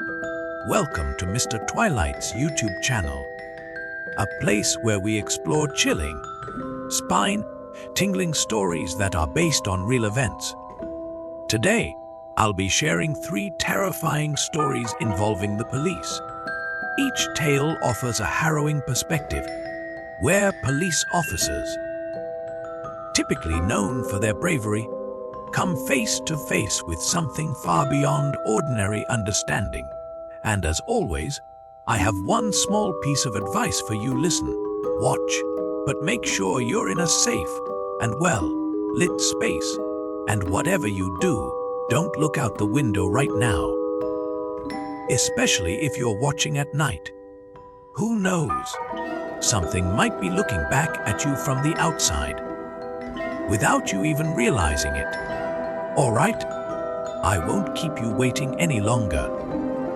Welcome to Mr. Twilight's YouTube channel, a place where we explore chilling, spine-tingling stories that are based on real events. Today, I'll be sharing 3 terrifying stories involving the police. Each tale offers a harrowing perspective, where police officers, typically known for their bravery, come face to face with something far beyond ordinary understanding. And as always, I have one small piece of advice for you. Listen, watch, but make sure you're in a safe and well-lit space. And whatever you do, don't look out the window right now. Especially if you're watching at night. Who knows? Something might be looking back at you from the outside, without you even realizing it. All right, I won't keep you waiting any longer.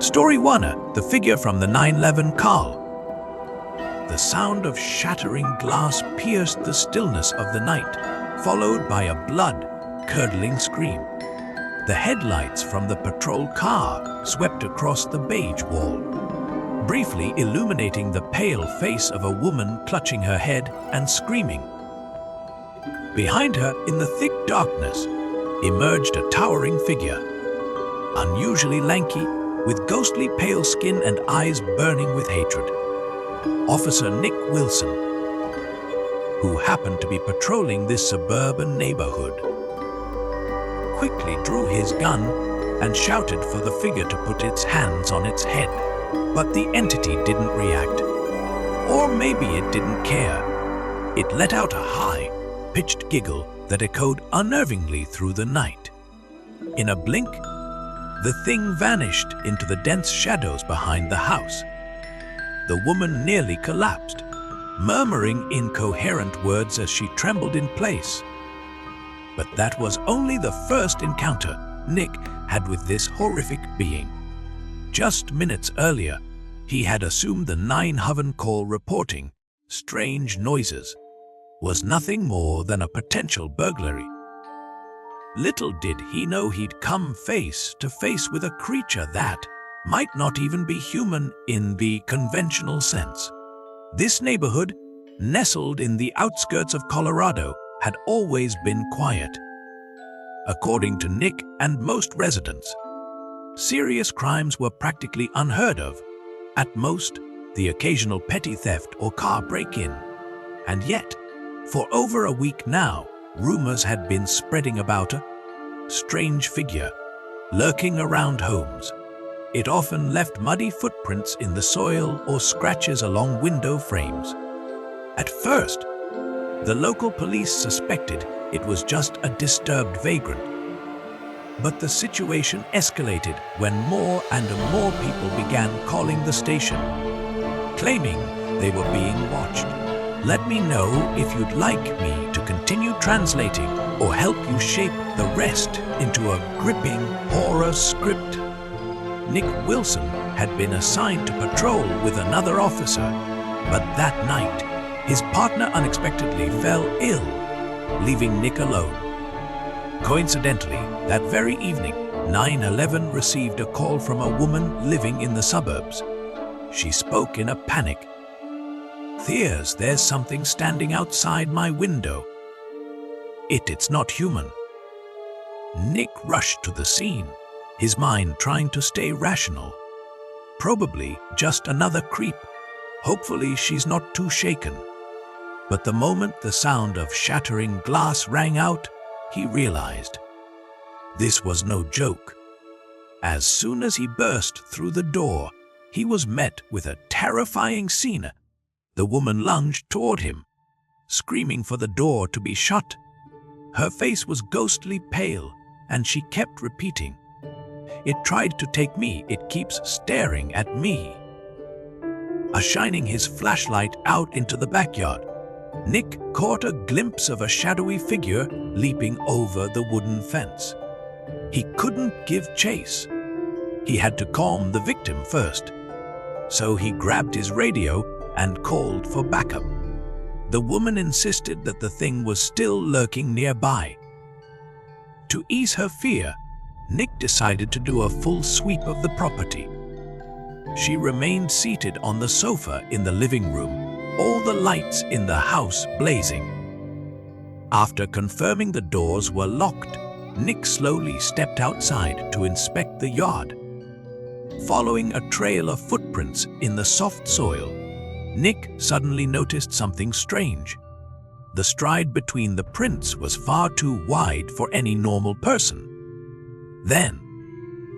Story 1, The Figure from the 911 Car. The sound of shattering glass pierced the stillness of the night, followed by a blood-curdling scream. The headlights from the patrol car swept across the beige wall, briefly illuminating the pale face of a woman clutching her head and screaming. Behind her, in the thick darkness, emerged a towering figure, unusually lanky, with ghostly pale skin and eyes burning with hatred. Officer Nick Wilson, who happened to be patrolling this suburban neighborhood, quickly drew his gun and shouted for the figure to put its hands on its head. But the entity didn't react. Or maybe it didn't care. It let out a high-pitched giggle that echoed unnervingly through the night. In a blink, the thing vanished into the dense shadows behind the house. The woman nearly collapsed, murmuring incoherent words as she trembled in place. But that was only the first encounter Nick had with this horrific being. Just minutes earlier, he had assumed the 911 call reporting strange noises was nothing more than a potential burglary. Little did he know he'd come face to face with a creature that might not even be human in the conventional sense. This neighborhood, nestled in the outskirts of Colorado, had always been quiet. According to Nick and most residents, serious crimes were practically unheard of. At most, the occasional petty theft or car break-in. And yet, for over a week now, rumors had been spreading about a strange figure lurking around homes. It often left muddy footprints in the soil or scratches along window frames. At first, the local police suspected it was just a disturbed vagrant. But the situation escalated when more and more people began calling the station, claiming they were being watched. Let me know if you'd like me to continue translating or help you shape the rest into a gripping horror script. Nick Wilson had been assigned to patrol with another officer, but that night, his partner unexpectedly fell ill, leaving Nick alone. Coincidentally, that very evening, 911 received a call from a woman living in the suburbs. She spoke in a panic. There's something standing outside my window. It's not human." Nick rushed to the scene, his mind trying to stay rational. Probably just another creep. Hopefully she's not too shaken. But the moment the sound of shattering glass rang out, he realized this was no joke. As soon as he burst through the door, he was met with a terrifying scene. The woman lunged toward him, screaming for the door to be shut. Her face was ghostly pale, and she kept repeating, "It tried to take me, it keeps staring at me." Shining his flashlight out into the backyard, Nick caught a glimpse of a shadowy figure leaping over the wooden fence. He couldn't give chase. He had to calm the victim first. So he grabbed his radio and called for backup. The woman insisted that the thing was still lurking nearby. To ease her fear, Nick decided to do a full sweep of the property, She remained seated on the sofa in the living room, all the lights in the house blazing. After confirming the doors were locked, Nick slowly stepped outside to inspect the yard. Following a trail of footprints in the soft soil, Nick suddenly noticed something strange. The stride between the prints was far too wide for any normal person. Then,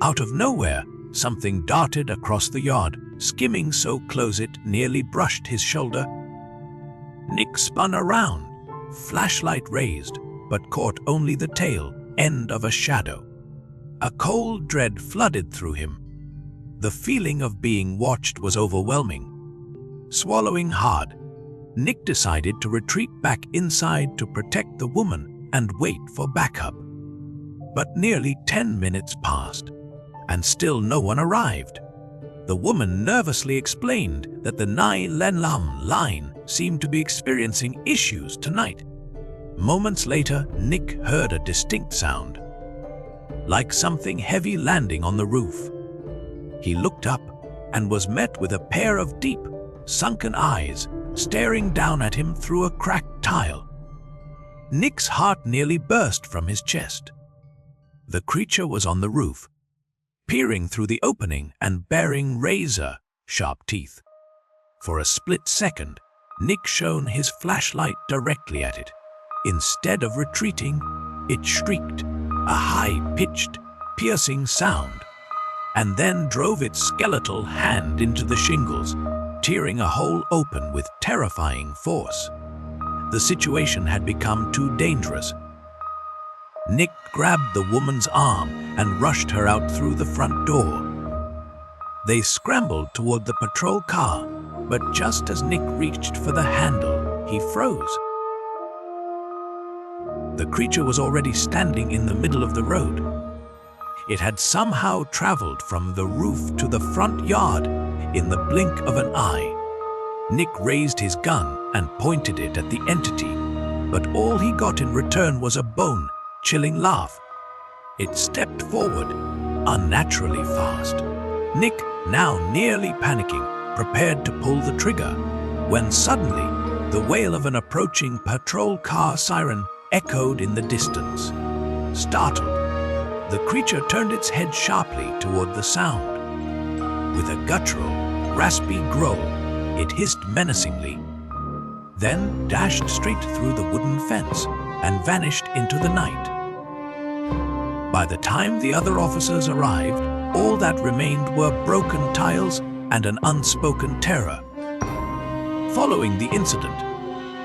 out of nowhere, something darted across the yard, skimming so close it nearly brushed his shoulder. Nick spun around, flashlight raised, but caught only the tail end of a shadow. A cold dread flooded through him. The feeling of being watched was overwhelming. Swallowing hard, Nick decided to retreat back inside to protect the woman and wait for backup. But nearly 10 minutes passed, and still no one arrived. The woman nervously explained that the Nai Len Lam line seemed to be experiencing issues tonight. Moments later, Nick heard a distinct sound, like something heavy landing on the roof. He looked up and was met with a pair of deep, sunken eyes staring down at him through a cracked tile. Nick's heart nearly burst from his chest. The creature was on the roof, peering through the opening and baring razor-sharp teeth. For a split second, Nick shone his flashlight directly at it. Instead of retreating, it shrieked, a high-pitched, piercing sound, and then drove its skeletal hand into the shingles, tearing a hole open with terrifying force. The situation had become too dangerous. Nick grabbed the woman's arm and rushed her out through the front door. They scrambled toward the patrol car, but just as Nick reached for the handle, he froze. The creature was already standing in the middle of the road. It had somehow traveled from the roof to the front yard in the blink of an eye. Nick raised his gun and pointed it at the entity, but all he got in return was a bone-chilling laugh. It stepped forward, unnaturally fast. Nick, now nearly panicking, prepared to pull the trigger, when suddenly the wail of an approaching patrol car siren echoed in the distance. Startled, the creature turned its head sharply toward the sound. With a guttural, raspy growl, it hissed menacingly, then dashed straight through the wooden fence and vanished into the night. By the time the other officers arrived, all that remained were broken tiles and an unspoken terror. Following the incident,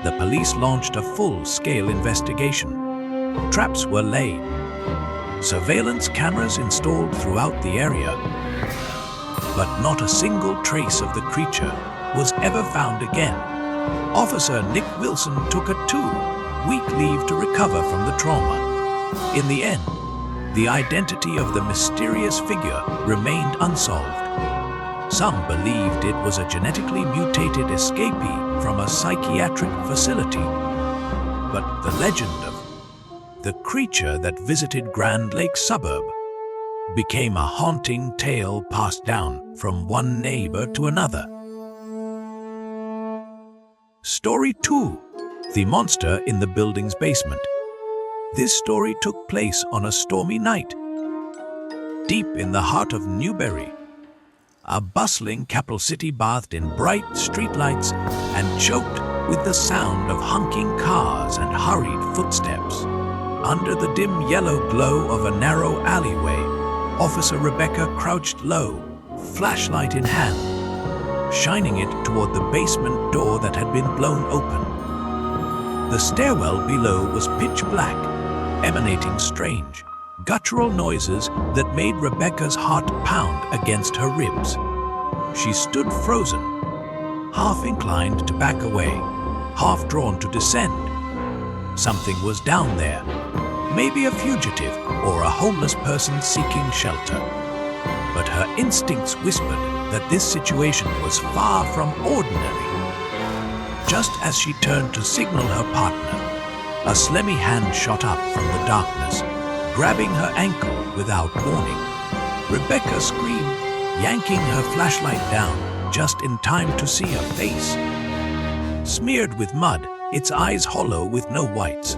the police launched a full-scale investigation. Traps were laid, surveillance cameras installed throughout the area, but not a single trace of the creature was ever found again. Officer Nick Wilson took a 2-week leave to recover from the trauma. In the end, the identity of the mysterious figure remained unsolved. Some believed it was a genetically mutated escapee from a psychiatric facility, but the legend of the creature that visited Grand Lake suburb became a haunting tale passed down from one neighbor to another. Story 2. The Monster in the Building's Basement. This story took place on a stormy night, deep in the heart of Newberry, a bustling capital city bathed in bright streetlights and choked with the sound of honking cars and hurried footsteps. Under the dim yellow glow of a narrow alleyway, Officer Rebecca crouched low, flashlight in hand, shining it toward the basement door that had been blown open. The stairwell below was pitch black, emanating strange, guttural noises that made Rebecca's heart pound against her ribs. She stood frozen, half inclined to back away, half drawn to descend. Something was down there, maybe a fugitive or a homeless person seeking shelter. But her instincts whispered that this situation was far from ordinary. Just as she turned to signal her partner, a slimy hand shot up from the darkness, grabbing her ankle without warning. Rebecca screamed, yanking her flashlight down just in time to see a face. Smeared with mud, its eyes hollow with no whites.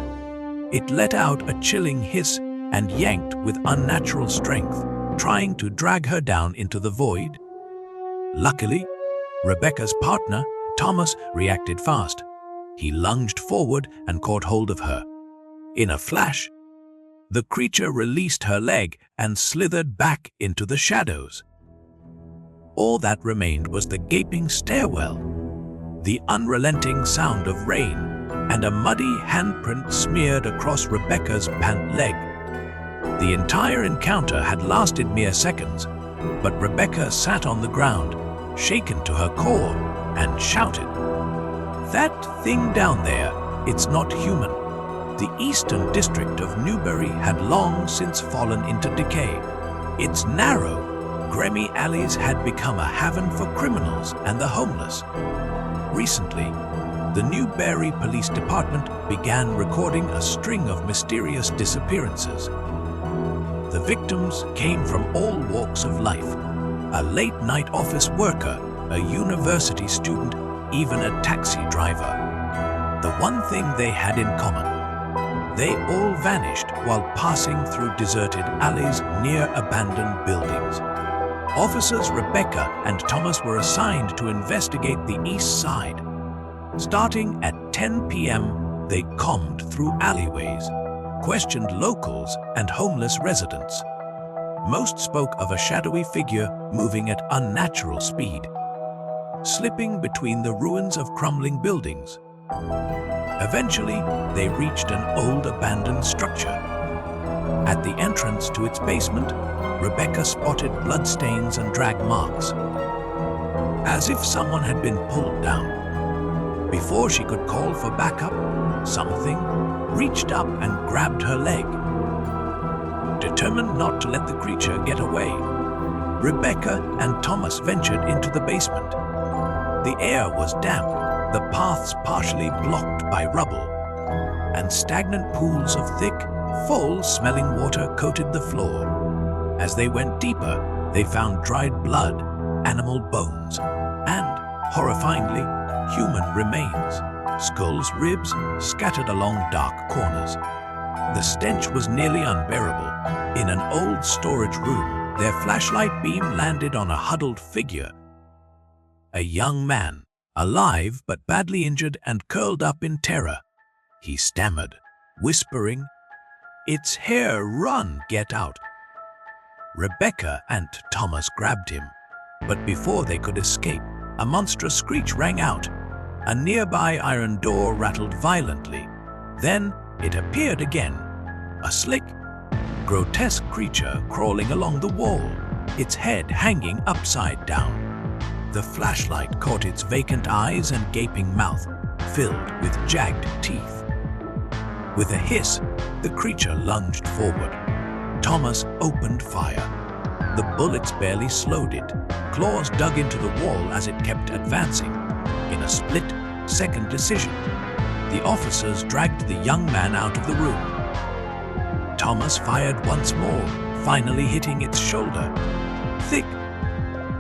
It let out a chilling hiss and yanked with unnatural strength, trying to drag her down into the void. Luckily, Rebecca's partner, Thomas, reacted fast. He lunged forward and caught hold of her. In a flash, the creature released her leg and slithered back into the shadows. All that remained was the gaping stairwell, the unrelenting sound of rain, and a muddy handprint smeared across Rebecca's pant leg. The entire encounter had lasted mere seconds, but Rebecca sat on the ground, shaken to her core, and shouted, "That thing down there, it's not human." The eastern district of Newbury had long since fallen into decay. Its narrow, grimy alleys had become a haven for criminals and the homeless. Recently, the Newbury Police Department began recording a string of mysterious disappearances. The victims came from all walks of life: a late-night office worker, a university student, even a taxi driver. The one thing they had in common: they all vanished while passing through deserted alleys near abandoned buildings. Officers Rebecca and Thomas were assigned to investigate the east side. Starting at 10 p.m., they combed through alleyways, questioned locals and homeless residents. Most spoke of a shadowy figure moving at unnatural speed, slipping between the ruins of crumbling buildings. Eventually, they reached an old abandoned structure. At the entrance to its basement, Rebecca spotted bloodstains and drag marks, as if someone had been pulled down. Before she could call for backup, something reached up and grabbed her leg. Determined not to let the creature get away, Rebecca and Thomas ventured into the basement. The air was damp, the paths partially blocked by rubble, and stagnant pools of thick, foul-smelling water coated the floor. As they went deeper, they found dried blood, animal bones, and, horrifyingly, human remains, skulls, ribs scattered along dark corners. The stench was nearly unbearable. In an old storage room, their flashlight beam landed on a huddled figure. A young man, alive but badly injured and curled up in terror. He stammered, whispering, "It's here, run, get out." Rebecca and Thomas grabbed him, but before they could escape, a monstrous screech rang out. A nearby iron door rattled violently. Then it appeared again, a slick, grotesque creature crawling along the wall, its head hanging upside down. The flashlight caught its vacant eyes and gaping mouth, filled with jagged teeth. With a hiss, the creature lunged forward. Thomas opened fire. The bullets barely slowed it. Claws dug into the wall as it kept advancing. In a split-second decision, the officers dragged the young man out of the room. Thomas fired once more, finally hitting its shoulder. Thick,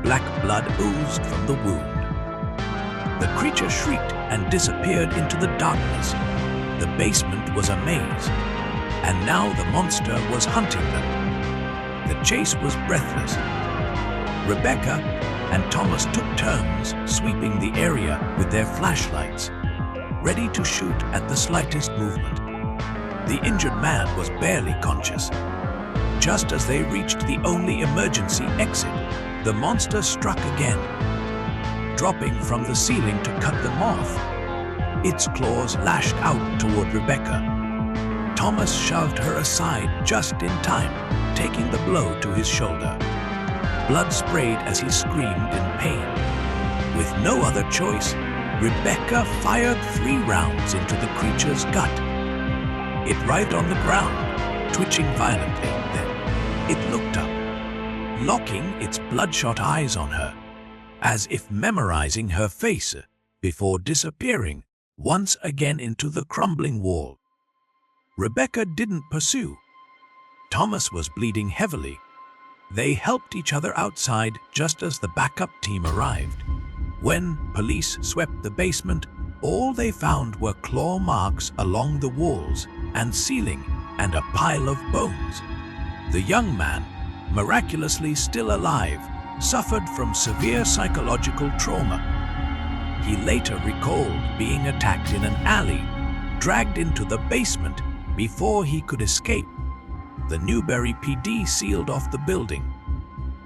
black blood oozed from the wound. The creature shrieked and disappeared into the darkness. The basement was a maze, and now the monster was hunting them. The chase was breathless. Rebecca and Thomas took turns sweeping the area with their flashlights, ready to shoot at the slightest movement. The injured man was barely conscious. Just as they reached the only emergency exit, the monster struck again, dropping from the ceiling to cut them off. Its claws lashed out toward Rebecca. Thomas shoved her aside just in time, taking the blow to his shoulder. Blood sprayed as he screamed in pain. With no other choice, Rebecca fired 3 rounds into the creature's gut. It writhed on the ground, twitching violently. Then it looked up, locking its bloodshot eyes on her, as if memorizing her face, before disappearing once again into the crumbling wall. Rebecca didn't pursue. Thomas was bleeding heavily. They helped each other outside just as the backup team arrived. When police swept the basement, all they found were claw marks along the walls and ceiling and a pile of bones. The young man, miraculously still alive, suffered from severe psychological trauma. He later recalled being attacked in an alley, dragged into the basement before he could escape. The Newberry PD sealed off the building.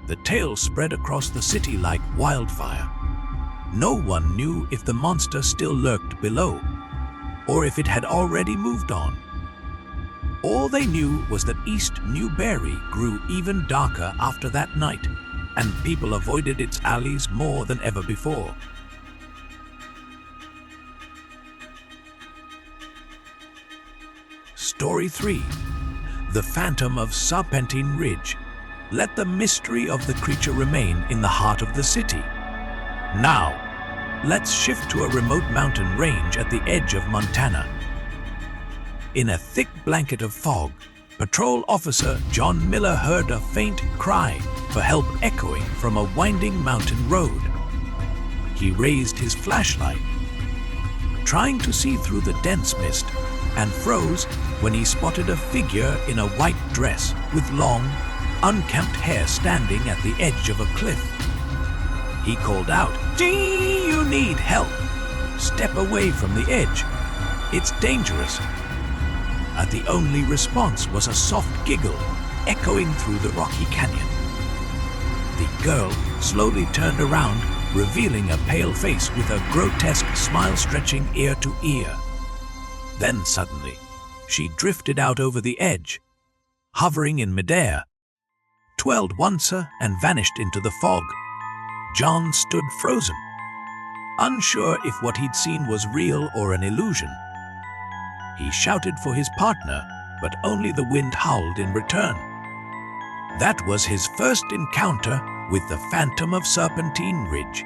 The tale spread across the city like wildfire. No one knew if the monster still lurked below, or if it had already moved on. All they knew was that East Newberry grew even darker after that night, and people avoided its alleys more than ever before. Story 3. The Phantom of Serpentine Ridge. Let the mystery of the creature remain in the heart of the city. Now, let's shift to a remote mountain range at the edge of Montana. In a thick blanket of fog, Patrol Officer John Miller heard a faint cry for help echoing from a winding mountain road. He raised his flashlight, trying to see through the dense mist, and froze when he spotted a figure in a white dress with long, unkempt hair standing at the edge of a cliff. He called out, "Gee, you need help! Step away from the edge. It's dangerous." The only response was a soft giggle echoing through the rocky canyon. The girl slowly turned around, revealing a pale face with a grotesque smile stretching ear to ear. Then suddenly, she drifted out over the edge, hovering in midair, twirled once and vanished into the fog. John stood frozen, unsure if what he'd seen was real or an illusion. He shouted for his partner, but only the wind howled in return. That was his first encounter with the Phantom of Serpentine Ridge,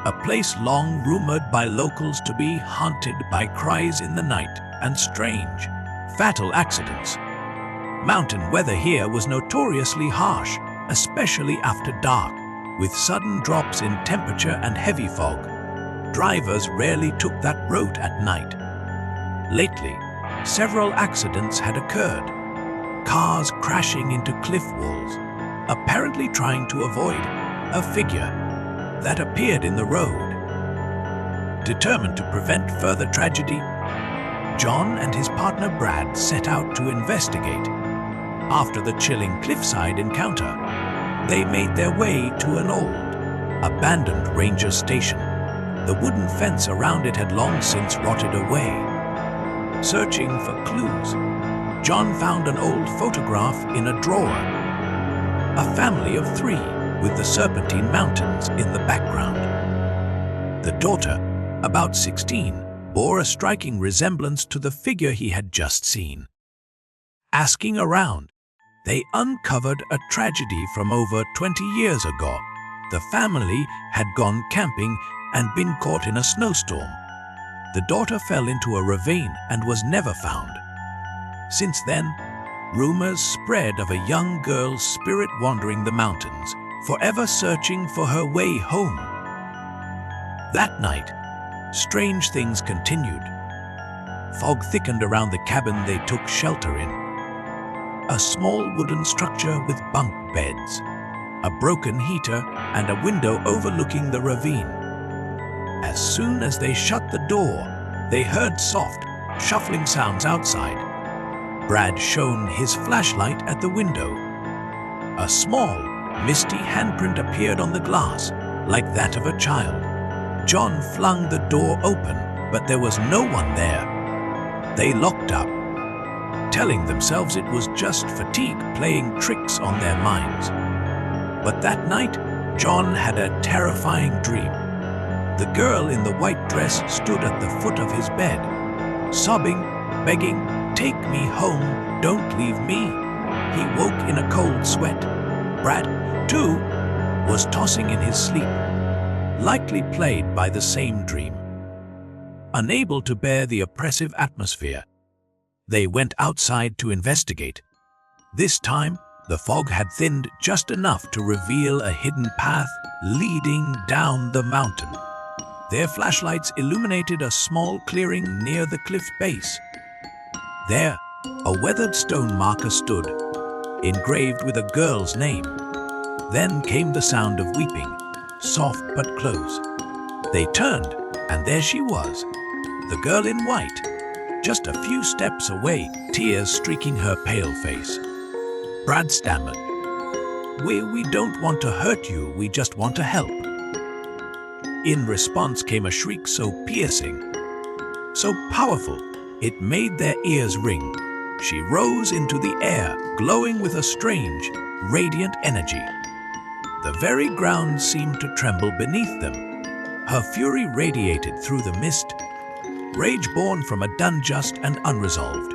a place long rumored by locals to be haunted by cries in the night and strange, fatal accidents. Mountain weather here was notoriously harsh, especially after dark, with sudden drops in temperature and heavy fog. Drivers rarely took that road at night. Lately, several accidents had occurred, cars crashing into cliff walls, apparently trying to avoid a figure that appeared in the road. Determined to prevent further tragedy, John and his partner Brad set out to investigate. After the chilling cliffside encounter, they made their way to an old, abandoned ranger station. The wooden fence around it had long since rotted away. Searching for clues, John found an old photograph in a drawer. A family of 3 with the Serpentine Mountains in the background. The daughter, about 16, bore a striking resemblance to the figure he had just seen. Asking around, they uncovered a tragedy from over 20 years ago. The family had gone camping and been caught in a snowstorm. The daughter fell into a ravine and was never found. Since then, rumors spread of a young girl's spirit wandering the mountains, forever searching for her way home. That night, strange things continued. Fog thickened around the cabin they took shelter in. A small wooden structure with bunk beds, a broken heater, and a window overlooking the ravine. As soon as they shut the door, they heard soft, shuffling sounds outside. Brad shone his flashlight at the window. A small, misty handprint appeared on the glass, like that of a child. John flung the door open, but there was no one there. They locked up, telling themselves it was just fatigue playing tricks on their minds. But that night, John had a terrifying dream. The girl in the white dress stood at the foot of his bed, sobbing, begging, "Take me home, don't leave me." He woke in a cold sweat. Brad, too, was tossing in his sleep, likely plagued by the same dream. Unable to bear the oppressive atmosphere, they went outside to investigate. This time, The fog had thinned just enough to reveal a hidden path leading down the mountain. Their flashlights illuminated a small clearing near the cliff base. There, a weathered stone marker stood, engraved with a girl's name. Then came the sound of weeping, soft but close. They turned, and there she was, the girl in white, just a few steps away, tears streaking her pale face. Brad stammered, We don't want to hurt you, we just want to help." In response came a shriek so piercing, so powerful, it made their ears ring. She rose into the air, glowing with a strange, radiant energy. The very ground seemed to tremble beneath them. Her fury radiated through the mist, rage born from a done just and unresolved.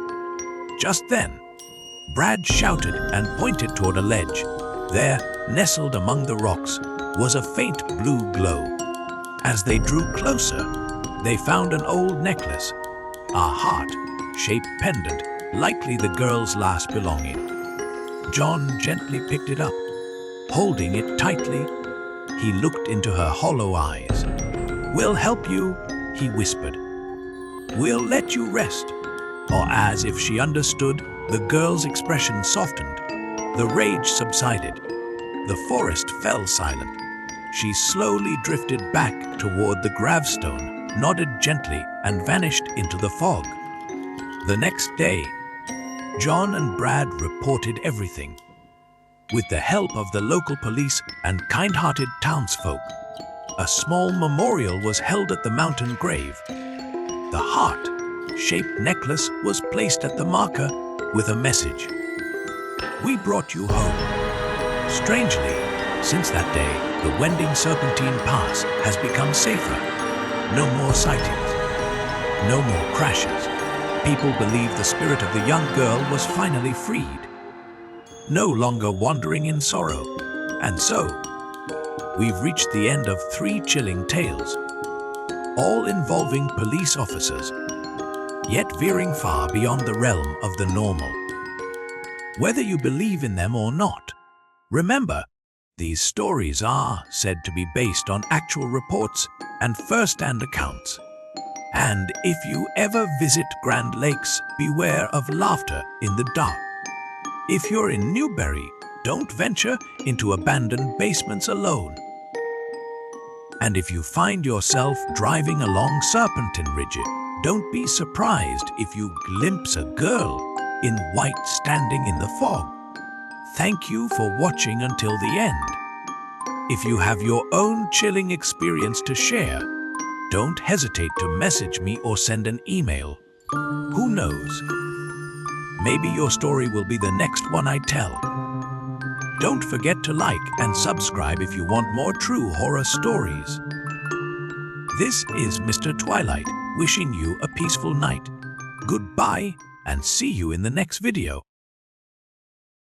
Just then, Brad shouted and pointed toward a ledge. There, nestled among the rocks, was a faint blue glow. As they drew closer, they found an old necklace, a heart-shaped pendant, likely the girl's last belonging. John gently picked it up. Holding it tightly, he looked into her hollow eyes. "We'll help you," he whispered. "We'll let you rest." Or as if she understood, the girl's expression softened. The rage subsided. The forest fell silent. She slowly drifted back toward the gravestone, nodded gently, and vanished into the fog. The next day, John and Brad reported everything. With the help of the local police and kind-hearted townsfolk, a small memorial was held at the mountain grave. The heart-shaped necklace was placed at the marker with a message. "We brought you home." Strangely, since that day, the winding Serpentine Pass has become safer. No more sightings, no more crashes. People believe the spirit of the young girl was finally freed, no longer wandering in sorrow. And so, we've reached the end of 3 chilling tales, all involving police officers, yet veering far beyond the realm of the normal. Whether you believe in them or not, remember, these stories are said to be based on actual reports and first-hand accounts. And if you ever visit Grand Lakes, beware of laughter in the dark. If you're in Newberry, don't venture into abandoned basements alone. And if you find yourself driving along Serpentine Ridge, don't be surprised if you glimpse a girl in white standing in the fog. Thank you for watching until the end. If you have your own chilling experience to share, don't hesitate to message me or send an email. Who knows? Maybe your story will be the next one I tell. Don't forget to like and subscribe if you want more true horror stories. This is Mr. Twilight, wishing you a peaceful night. Goodbye, and see you in the next video.